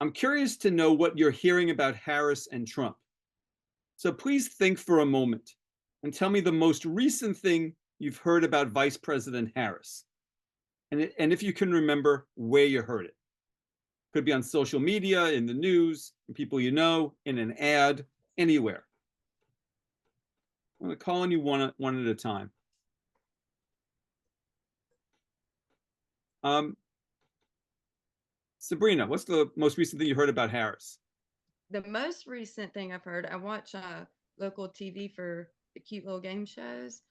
I'm curious to know what you're hearing about Harris and Trump. So please think for a moment and tell me the most recent thing you've heard about Vice President Harris. And if you can remember where you heard it. Could be on social media, in the news, from people you know, in an ad, anywhere. I'm going to call on you one at a time. Sabrina, what's the most recent thing you heard about Harris? The most recent thing I've heard, I watch local TV for the cute little game shows,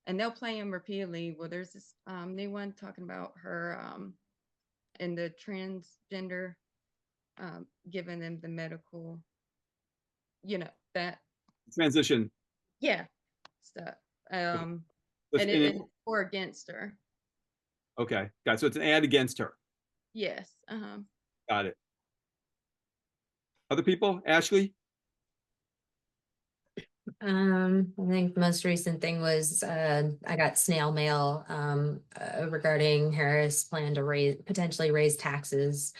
and they'll play them repeatedly. Well, there's this new one talking about her and the transgender, giving them the medical, that Transition. yeah stuff. And Okay. it's for against her. Okay, got it. So it's an ad against her. Yes. Got it. Other people? Ashley? I think the most recent thing was I got snail mail regarding Harris' plan to potentially raise taxes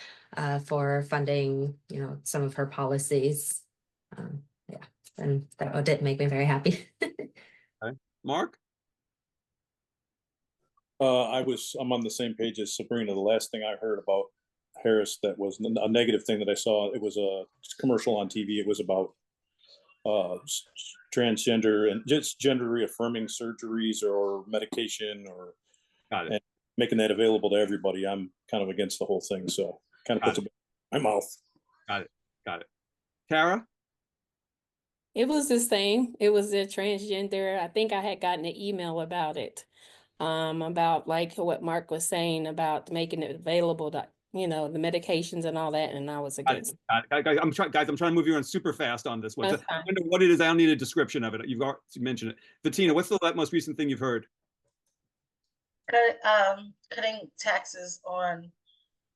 for funding, some of her policies. Yeah, and that didn't make me very happy. Okay. Mark? I'm on the same page as Sabrina. The last thing I heard about Harris that was a negative thing that I saw, it was a commercial on TV. It was about transgender and just gender reaffirming surgeries or medication or Got it. making that available to everybody. I'm kind of against the whole thing, so kind of puts it in my mouth. Got it. Tara? It was the same. It was a transgender. I think I had gotten an email about it, about like what Mark was saying about making it available to, the medications and all that, and I was against. Guys, I'm trying to move you on super fast on this one. That's I fine. don't know what it is. I don't need a description of it. You've already mentioned it. Bettina, what's the most recent thing you've heard? Cutting taxes on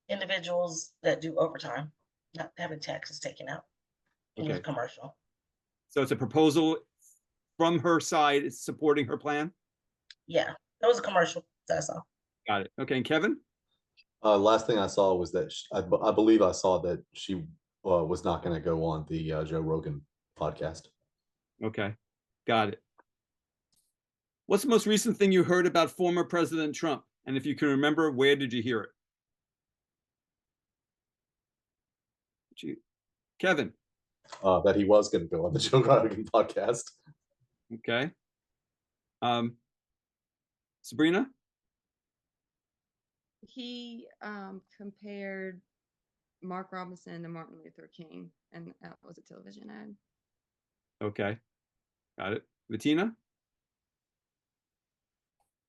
individuals that do overtime, not having taxes taken out in the commercial. So it's a proposal from her side. It's supporting her plan. Yeah, that was a commercial. That's all. Got it. Okay, and Kevin? Last thing I saw was that I believe I saw that she was not going to go on the Joe Rogan podcast. Okay, got it. What's the most recent thing you heard about former President Trump? And if you can remember, where did you hear it? Kevin? That he was going to go on the Joe Rogan podcast. Okay. Sabrina? He compared Mark Robinson to Martin Luther King, and that was a television ad. Okay, got it. Bettina?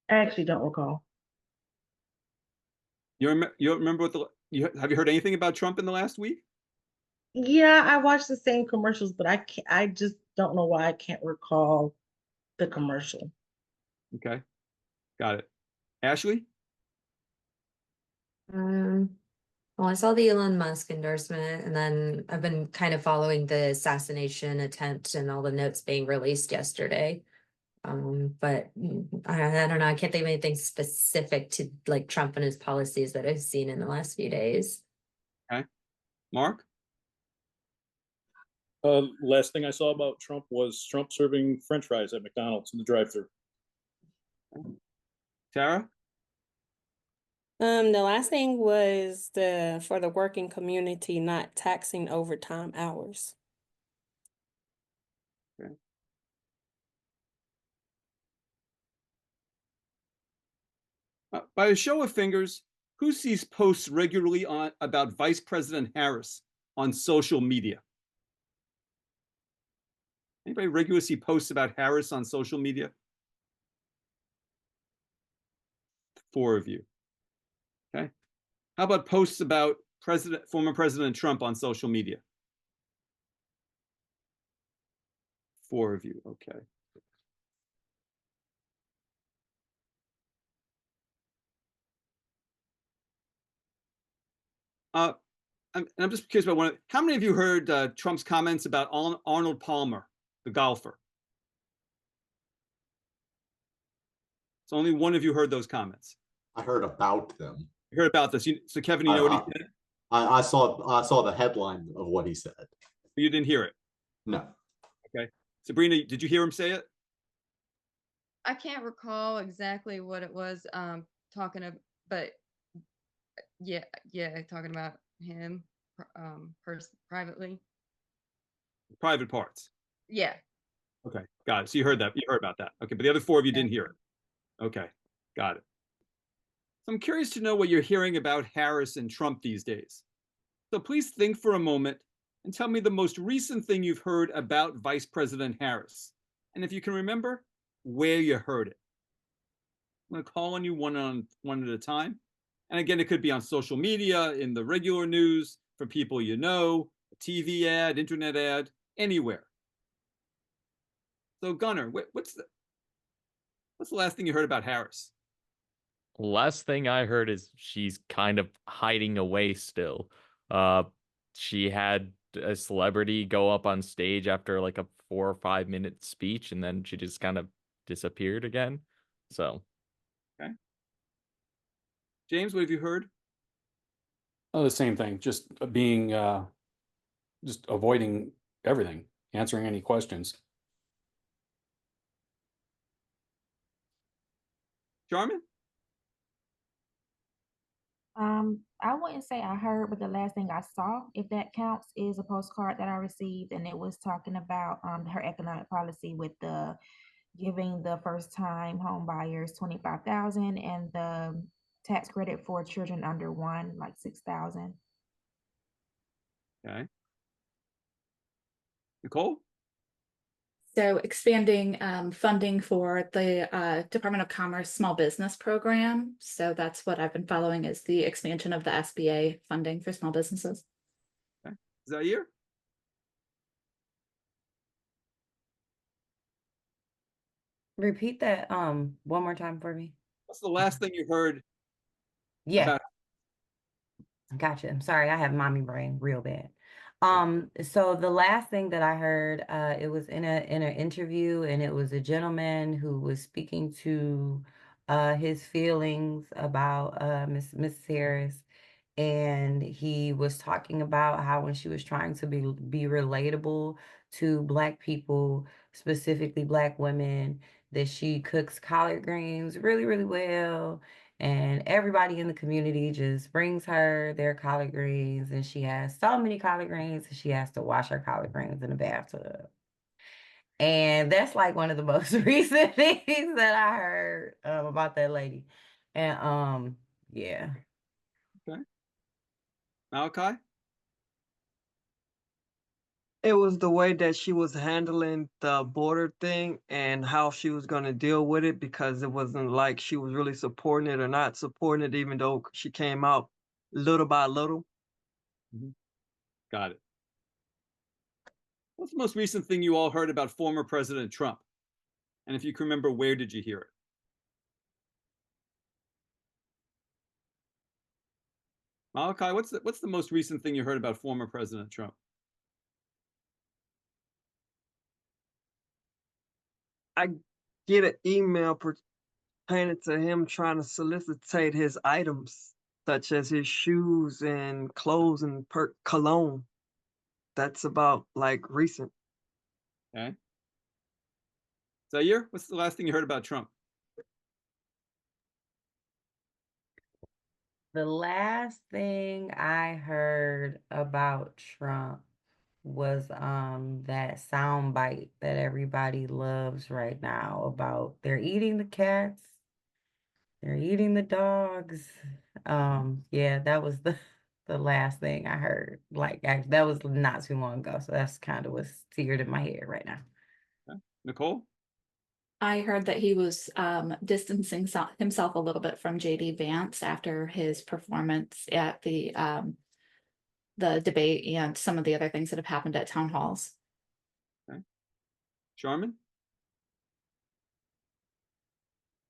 I actually don't recall. You remember have you heard anything about Trump in the last week? Yeah, I watched the same commercials, but I just don't know why I can't recall the commercial. Okay, got it. Ashley? Well, I saw the Elon Musk endorsement, and then I've been kind of following the assassination attempt and all the notes being released yesterday. But I don't know. I can't think of anything specific to like Trump and his policies that I've seen in the last few days. Okay. Mark? Last thing I saw about Trump was Trump serving French fries at McDonald's in the drive-thru. Tara? The last thing was for the working community not taxing overtime hours. Okay. By a show of fingers, who sees posts regularly about Vice President Harris on social media? Anybody regularly see posts about Harris on social media? 4 of you. Okay. How about posts about former President Trump on social media? 4 of you. Okay. I'm just curious about how many of you heard Trump's comments about Arnold Palmer, the golfer? So only one of you heard those comments. I heard about them. You heard about this. So Kevin, you know what he said? I saw the headline of what he said. You didn't hear it. No. Sabrina, did you hear him say it? I can't recall exactly what it was talking about, but yeah, talking about him privately. Private parts. Yeah. Okay, got it. So you heard that. You heard about that. Okay, but the other four of you Yeah. didn't hear it. Okay, got it. So I'm curious to know what you're hearing about Harris and Trump these days. So please think for a moment and tell me the most recent thing you've heard about Vice President Harris. And if you can remember, where you heard it. I'm going to call on you one at a time. And again, it could be on social media, in the regular news, from people you know, a TV ad, internet ad, anywhere. So Gunnar, what's the last thing you heard about Harris? Last thing I heard is she's kind of hiding away still. She had a celebrity go up on stage after like a 4 or 5 minute speech, and then she just kind of disappeared again. So, okay. James, what have you heard? Oh, the same thing. Just being, just avoiding everything, answering any questions. Jarman? I wouldn't say I heard, but the last thing I saw, if that counts, is a postcard that I received, and it was talking about her economic policy with the giving the first time home buyers 25,000 and the tax credit for children under 1, like 6,000. Okay. Nicole? So expanding funding for the Department of Commerce Small Business Program. So that's what I've been following, is the expansion of the SBA funding for small businesses. Okay. Zaire? Repeat that one more time for me. What's the last thing you heard? Yeah. About Gotcha. I'm sorry, I have mommy brain real bad. So the last thing that I heard, it was in an interview, and it was a gentleman who was speaking to his feelings about Mrs. Harris, and he was talking about how when she was trying to be relatable to Black people, specifically Black women, that she cooks collard greens really, really well. And everybody in the community just brings her their collard greens, and she has so many collard greens, and she has to wash her collard greens in the bathtub. And that's like one of the most recent things that I heard about that lady. And yeah. Okay. Malachi? It was the way that she was handling the border thing and how she was going to deal with it, because it wasn't like she was really supporting it or not supporting it, even though she came out little by little. Mm-hmm. Got it. What's the most recent thing you all heard about former President Trump? And if you can remember, where did you hear it? Malachi, what's the most recent thing you heard about former President Trump? I get an email pertaining to him trying to solicitate his items, such as his shoes and clothes and cologne. That's about like recent. Okay. Zaire, what's the last thing you heard about Trump? The last thing I heard about Trump was that sound bite that everybody loves right now about they're eating the cats, they're eating the dogs. Yeah, that was the last thing I heard. Like that was not too long ago, so that's kind of what's seared in my head right now. Okay. Nicole? I heard that he was distancing himself a little bit from JD Vance after his performance at the debate and some of the other things that have happened at town halls. Okay. Charmin?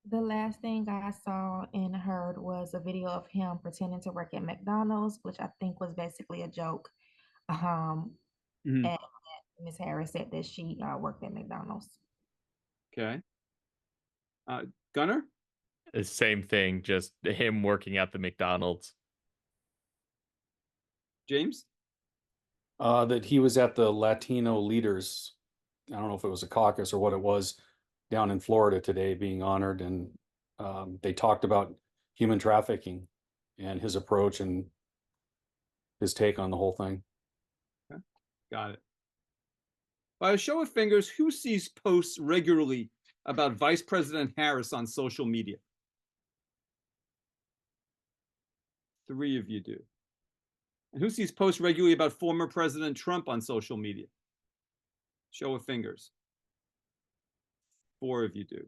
The last thing I saw and heard was a video of him pretending to work at McDonald's, which I think was basically a joke. And Ms. Harris said that she worked at McDonald's. Okay. Gunnar? the same thing, just him working at the McDonald's. James? That he was at the Latino leaders, I don't know if it was a caucus or what it was, down in Florida today being honored, and they talked about human trafficking and his approach and his take on the whole thing. Got it. By a show of fingers, who sees posts regularly about Vice President Harris on social media? 3 of you do. And who sees posts regularly about former President Trump on social media? Show of fingers. 4 of you do.